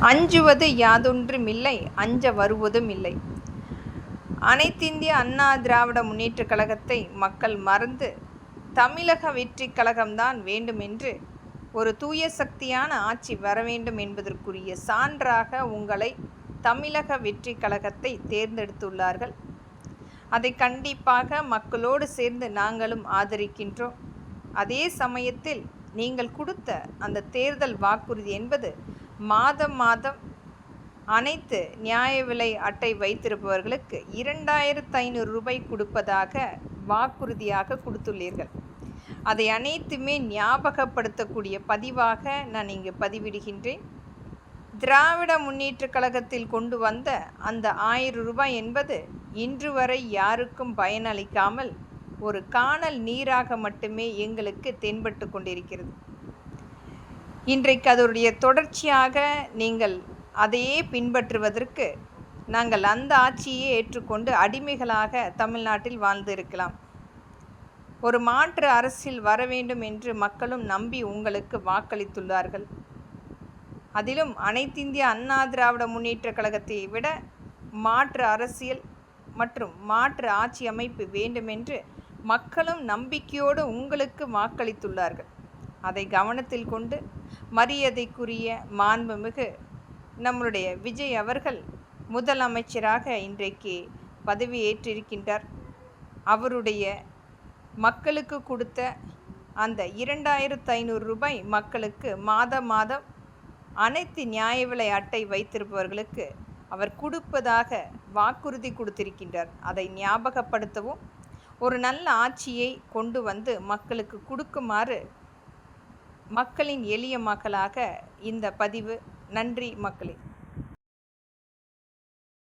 அஞ்சுவது யாதொன்றுமில்லை அஞ்ச வருவதுமில்லை. அனைத்திந்திய அண்ணா திராவிட முன்னேற்றக் கழகத்தை மக்கள் மறந்து தமிழக வெற்றிக் கழகம்தான் வேண்டுமென்று, ஒரு தூய சக்தியான ஆட்சி வரவேண்டும் என்பதற்குரிய சான்றாக உங்களை தமிழக வெற்றிக் கழகத்தை தேர்ந்தெடுத்துள்ளார்கள். அதை கண்டிப்பாக மக்களோடு சேர்ந்து நாங்களும் ஆதரிக்கின்றோம். அதே சமயத்தில் நீங்கள் கொடுத்த அந்த தேர்தல் வாக்குறுதி என்பது மாதம் அனைத்து நியாய விலை அட்டை வைத்திருப்பவர்களுக்கு 2500 ரூபாய் கொடுப்பதாக வாக்குறுதியாக கொடுத்துள்ளீர்கள். அதை அனைத்துமே ஞாபகப்படுத்தக்கூடிய பதிவாக நான் இங்கு பதிவிடுகின்றேன். திராவிட முன்னேற்றக் கழகத்தில் கொண்டு வந்த அந்த 1000 ரூபாய் என்பது இன்று வரை யாருக்கும் பயனளிக்காமல் ஒரு காணல் நீராக மட்டுமே எங்களுக்கு தென்பட்டு கொண்டிருக்கிறது. இன்றைக்கு அதனுடைய தொடர்ச்சியாக நீங்கள் அதையே பின்பற்றுவதற்கு நாங்கள் அந்த ஆட்சியை ஏற்றுக்கொண்டு அடிமைகளாக தமிழ்நாட்டில் வாழ்ந்து இருக்கலாம். ஒரு மாற்று அரசியல் வர வேண்டும் என்று மக்களும் நம்பி உங்களுக்கு வாக்களித்துள்ளார்கள். அதிலும் அனைத்திந்திய அண்ணா திராவிட முன்னேற்றக் கழகத்தை விட மாற்று அரசியல் மற்றும் மாற்று ஆட்சி அமைப்பு வேண்டுமென்று மக்களும் நம்பிக்கையோடு உங்களுக்கு வாக்களித்துள்ளார்கள். அதை கவனத்தில் கொண்டு மரியாதைக்குரிய மாண்புமிகு நம்மளுடைய விஜய் அவர்கள் முதலமைச்சராக இன்றைக்கு பதவியேற்றிருக்கின்றார். அவருடைய மக்களுக்கு கொடுத்த அந்த 2500 ரூபாய் மக்களுக்கு மாதம் அனைத்து நியாய விலை அட்டை வைத்திருப்பவர்களுக்கு அவர் கொடுப்பதாக வாக்குறுதி கொடுத்திருக்கின்றார். அதை ஞாபகப்படுத்தவும், ஒரு நல்ல ஆட்சியை கொண்டு வந்து மக்களுக்கு கொடுக்குமாறு மக்களின் எளிய மக்களாக இந்த பதிவு. நன்றி மக்களே.